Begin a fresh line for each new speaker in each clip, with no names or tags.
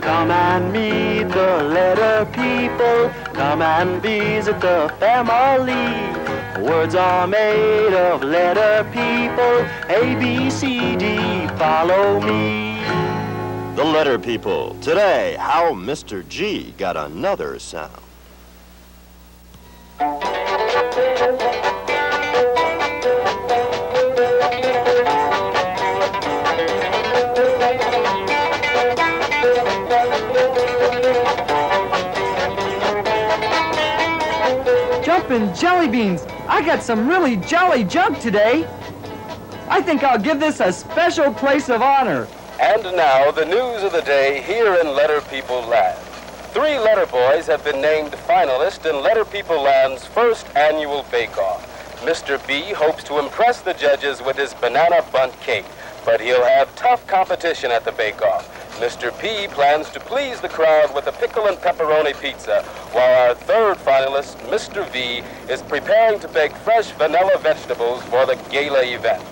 Come and meet the letter people. Come and visit the family. Words are made of letter people. A, B, C, D, follow me.
The letter people. Today, how Mr. G got another sound.
Jumpin' jelly beans! I got some really jolly junk today. I think I'll give this a special place of honor.
And now, the news of the day here in Letter People Land. 3 letter boys have been named finalists in Letter People Land's first annual bake-off. Mr. B hopes to impress the judges with his banana bundt cake, but he'll have tough competition at the bake-off. Mr. P plans to please the crowd with a pickle and pepperoni pizza, while our third finalist, Mr. V, is preparing to bake fresh vanilla vegetables for the gala event.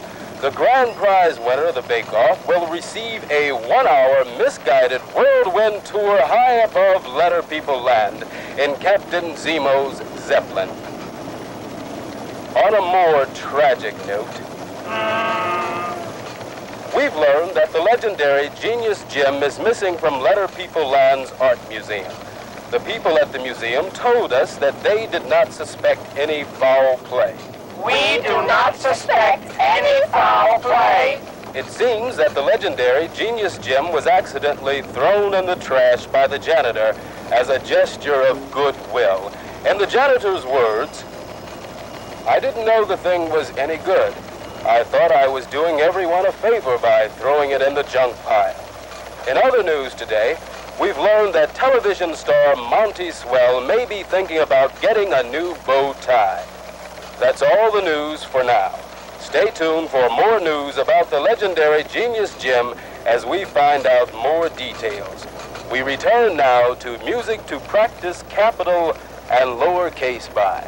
The grand prize winner of the bake-off will receive a 1-hour misguided whirlwind tour high above Letter People Land in Captain Zemo's Zeppelin. On a more tragic note, we've learned that the legendary Genius Gem is missing from Letter People Land's art museum. The people at the museum told us that they did not suspect any foul play.
We do not suspect any foul play.
It seems that the legendary Genius Gem was accidentally thrown in the trash by the janitor as a gesture of goodwill. In the janitor's words, "I didn't know the thing was any good. I thought I was doing everyone a favor by throwing it in the junk pile." In other news today, we've learned that television star Monty Swell may be thinking about getting a new bow tie. That's all the news for now. Stay tuned for more news about the legendary Genius Gem as we find out more details. We return now to music to practice capital and lowercase by.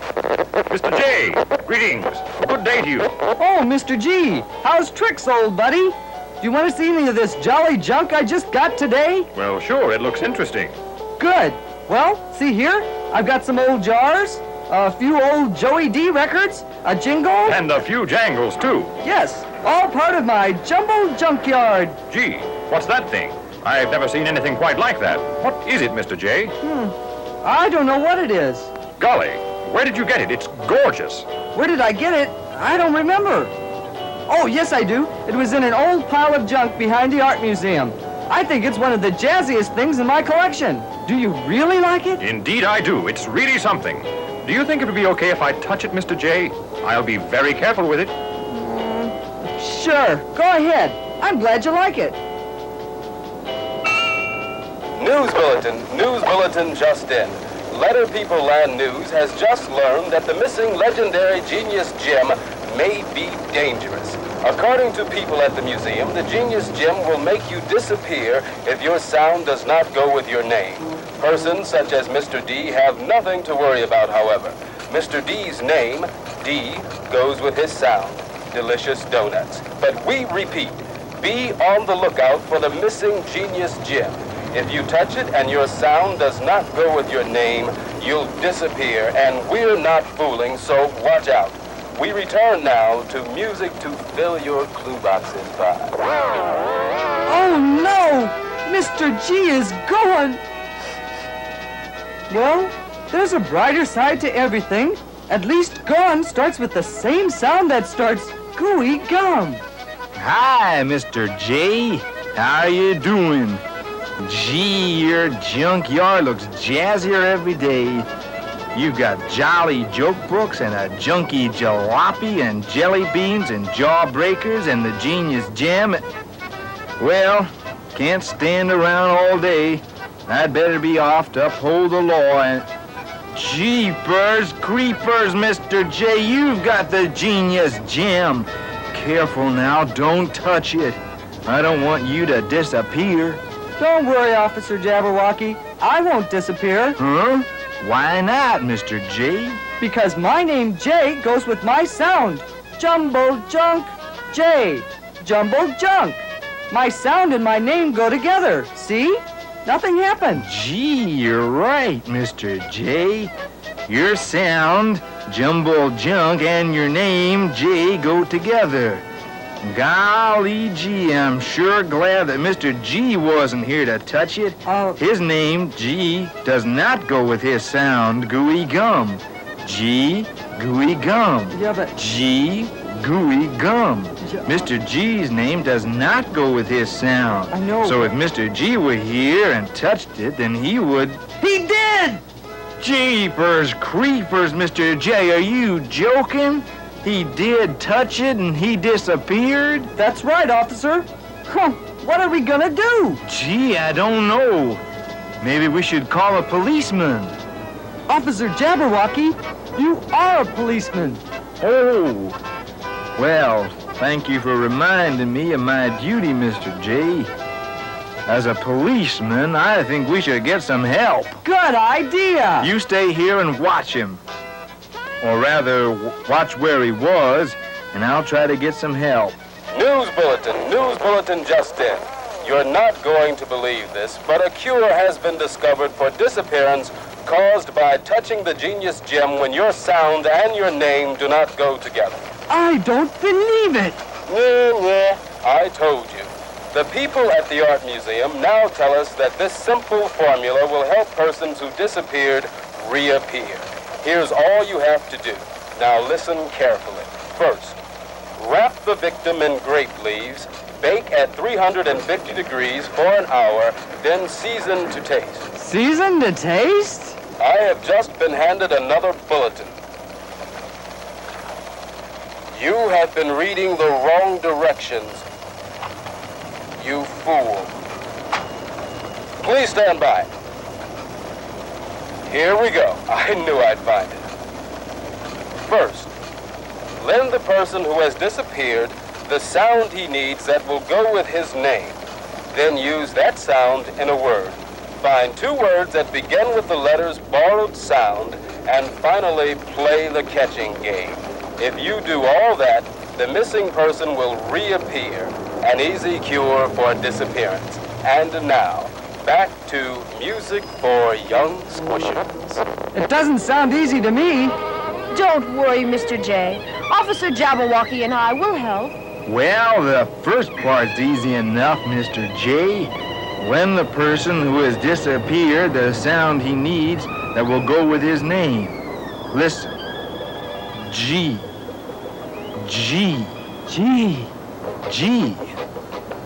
Mr. J, greetings. Good day to you.
Oh, Mr. G, how's tricks, old buddy? Do you want to see any of this jolly junk I just got today?
Well, sure, it looks interesting.
Good. Well, see here, I've got some old jars, a few old Joey D records, a jingle.
And a few jangles, too.
Yes, all part of my jumbo junkyard.
Gee, what's that thing? I've never seen anything quite like that. What is it, Mr. J?
I don't know what it is.
Golly, where did you get it? It's gorgeous.
Where did I get it? I don't remember. Oh, yes, I do. It was in an old pile of junk behind the art museum. I think it's one of the jazziest things in my collection. Do you really like it?
Indeed I do. It's really something. Do you think it would be okay if I touch it, Mr. J? I'll be very careful with it.
Sure, go ahead. I'm glad you like it.
News bulletin just in. Letter People Land News has just learned that the missing legendary Genius Gem may be dangerous. According to people at the museum, the Genius Gem will make you disappear if your sound does not go with your name. Persons such as Mr. D have nothing to worry about, however. Mr. D's name, D, goes with his sound, Delicious Donuts. But we repeat, be on the lookout for the missing Genius Gem. If you touch it and your sound does not go with your name, you'll disappear, and we're not fooling, so watch out. We return now to music to fill your clue boxes by.
Oh, no! Mr. G is gone! Well, there's a brighter side to everything. At least gone starts with the same sound that starts gooey gum.
Hi, Mr. J. How you doing? Gee, your junkyard looks jazzier every day. You've got jolly joke books and a junky jalopy and jelly beans and jawbreakers and the Genius Gem. Well, can't stand around all day. I'd better be off to uphold the law and... Jeepers creepers, Mr. J, you've got the Genius Gem. Careful now, don't touch it. I don't want you to disappear.
Don't worry, Officer Jabberwocky. I won't disappear.
Huh? Why not, Mr. J?
Because my name J goes with my sound. Jumbo Junk J. Jumbo Junk. My sound and my name go together. See? Nothing happened.
Gee, you're right, Mr. J. Your sound, Jumble Junk, and your name, J, go together. Golly gee, I'm sure glad that Mr. G wasn't here to touch it. His name, G, does not go with his sound, gooey gum. G, gooey gum.
Yeah, but...
G, gooey gum.
Yeah.
Mr. G's name does not go with his sound.
I know.
So if Mr. G were here and touched it, then he would...
He did!
Jeepers creepers, Mr. J, are you joking? He did touch it and he disappeared?
That's right, officer. Huh, what are we gonna do?
Gee, I don't know. Maybe we should call a policeman.
Officer Jabberwocky, you are a policeman.
Oh. Well, thank you for reminding me of my duty, Mr. J. As a policeman, I think we should get some help.
Good idea.
You stay here and watch him. Or rather, watch where he was, and I'll try to get some help.
News bulletin just in. You're not going to believe this, but a cure has been discovered for disappearance caused by touching the genius gem when your sound and your name do not go together.
I don't believe it.
I told you. The people at the Art Museum now tell us that this simple formula will help persons who disappeared reappear. Here's all you have to do. Now listen carefully. First, wrap the victim in grape leaves, bake at 350 degrees for an hour, then season to taste.
Season to taste?
I have just been handed another bulletin. You have been reading the wrong directions. You fool. Please stand by. Here we go. I knew I'd find it. First, lend the person who has disappeared the sound he needs that will go with his name. Then use that sound in a word. Find 2 words that begin with the letters borrowed sound, and finally play the catching game. If you do all that, the missing person will reappear. An easy cure for disappearance. And now, back to music for young squishers.
It doesn't sound easy to me.
Don't worry, Mr. J. Officer Jabberwocky and I will help.
Well, the first part's easy enough, Mr. J. Lend the person who has disappeared the sound he needs that will go with his name. Listen. G. G.
Gee.
G.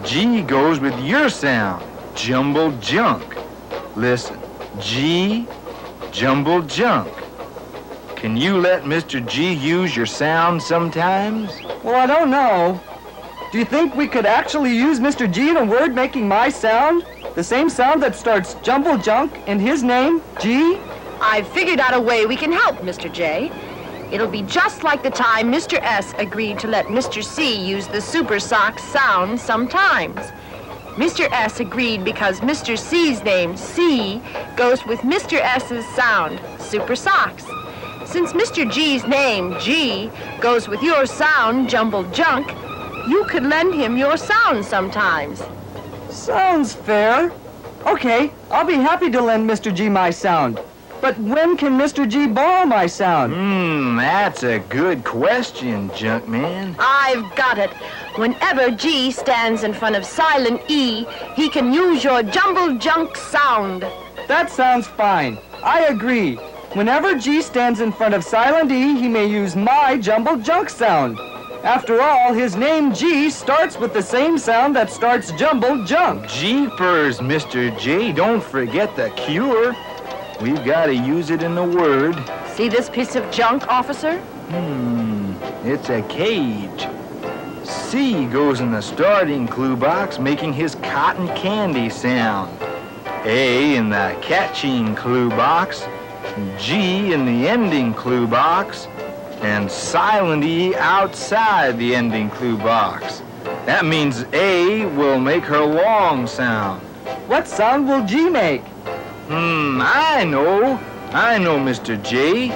G goes with your sound, Jumble Junk. Listen. G. Jumble Junk. Can you let Mr. G use your sound sometimes?
Well, I don't know. Do you think we could actually use Mr. G in a word making my sound? The same sound that starts Jumble Junk and his name, G?
I've figured out a way we can help, Mr. J. It'll be just like the time Mr. S agreed to let Mr. C use the Super Sox sound sometimes. Mr. S agreed because Mr. C's name, C, goes with Mr. S's sound, Super Sox. Since Mr. G's name, G, goes with your sound, Jumble Junk, you could lend him your sound sometimes.
Sounds fair. Okay, I'll be happy to lend Mr. G my sound. But when can Mr. G borrow my sound?
That's a good question, Junkman.
I've got it. Whenever G stands in front of silent E, he can use your Jumble Junk sound.
That sounds fine. I agree. Whenever G stands in front of silent E, he may use my Jumble Junk sound. After all, his name G starts with the same sound that starts Jumble Junk.
Jeepers, Mr. J, don't forget the cure. We've got to use it in the word.
See this piece of junk, officer?
It's a cage. C goes in the starting clue box, making his cotton candy sound. A in the catching clue box. G in the ending clue box. And silent E outside the ending clue box. That means A will make her long sound.
What sound will G make?
I know, Mr. J.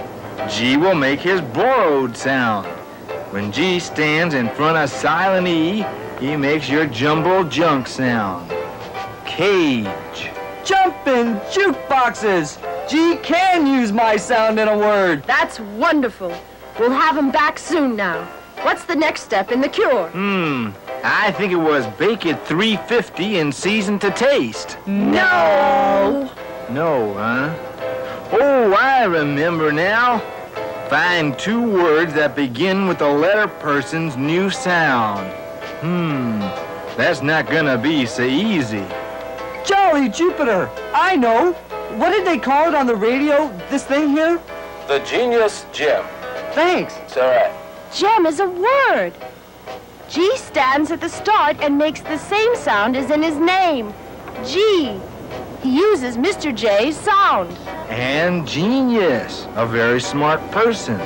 G will make his borrowed sound. When G stands in front of silent E, he makes your Jumble Junk sound. Cage.
Jumble built-in jukeboxes. G can use my sound in a word.
That's wonderful. We'll have him back soon now. What's the next step in the cure?
I think it was bake it 350 and season to taste.
No!
No, huh? Oh, I remember now. Find 2 words that begin with the letter person's new sound. That's not gonna be so easy.
Jolly Jupiter, I know. What did they call it on the radio, this thing here?
The Genius Gem.
Thanks.
It's all right.
Gem is a word. G stands at the start and makes the same sound as in his name. G. He uses Mr. J's sound.
And genius, a very smart person.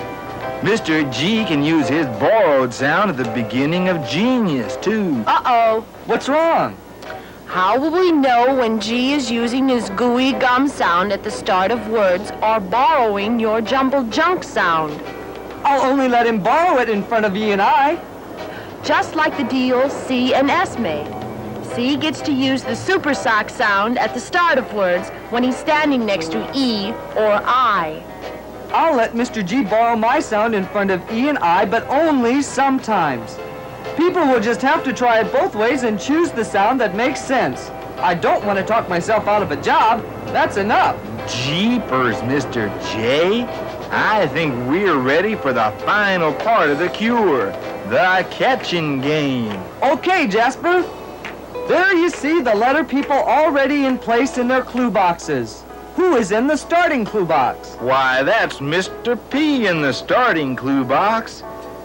Mr. G can use his borrowed sound at the beginning of genius, too.
Uh-oh.
What's wrong?
How will we know when G is using his gooey gum sound at the start of words or borrowing your jumbled junk sound?
I'll only let him borrow it in front of E and I.
Just like the deal C and S made. C gets to use the super sock sound at the start of words when he's standing next to E or I.
I'll let Mr. G borrow my sound in front of E and I, but only sometimes. People will just have to try it both ways and choose the sound that makes sense. I don't want to talk myself out of a job. That's enough.
Jeepers, Mr. J. I think we're ready for the final part of the cure, the catching game.
Okay, Jasper. There you see the letter people already in place in their clue boxes. Who is in the starting clue box?
Why, that's Mr. P in the starting clue box.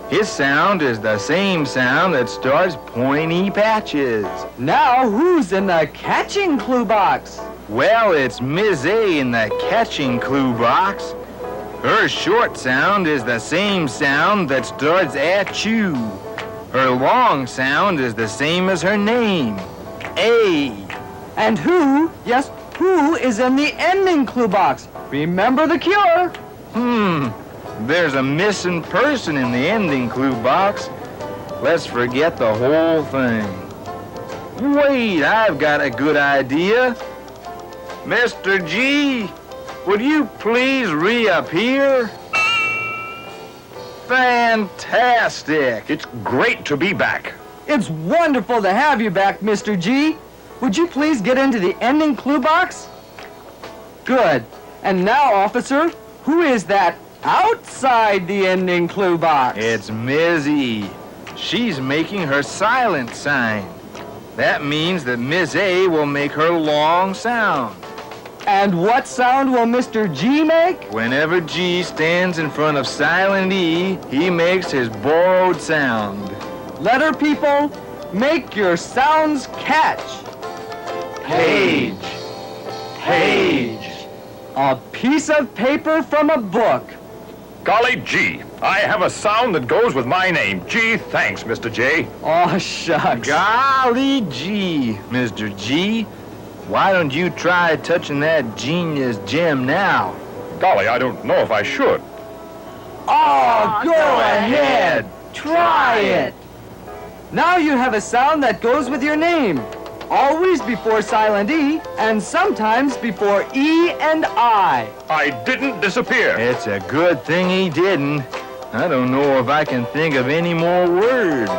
His sound is the same sound that starts pointy patches.
Now, who's in the catching clue box?
Well, it's Ms. A in the catching clue box. Her short sound is the same sound that starts at you. Her long sound is the same as her name, A.
And who, yes, who is in the ending clue box? Remember the cure.
There's a missing person in the ending clue box. Let's forget the whole thing. Wait, I've got a good idea. Mr. G, would you please reappear? Fantastic.
It's great to be back.
It's wonderful to have you back, Mr. G. Would you please get into the ending clue box? Good. And now, officer, who is that outside the ending clue box?
It's Ms. E. She's making her silent sign. That means that Ms. A will make her long sound.
And what sound will Mr. G make?
Whenever G stands in front of silent E, he makes his borrowed sound.
Letter people, make your sounds catch.
Page. Page.
A piece of paper from a book.
Golly gee, I have a sound that goes with my name. Gee, thanks, Mr. J.
Oh, shucks.
Golly gee, Mr. G. Why don't you try touching that genius gem now?
Golly, I don't know if I should.
Oh, go ahead. Try it. Now you have a sound that goes with your name. Always before silent E, and sometimes before E and I.
I didn't disappear.
It's a good thing he didn't. I don't know if I can think of any more words.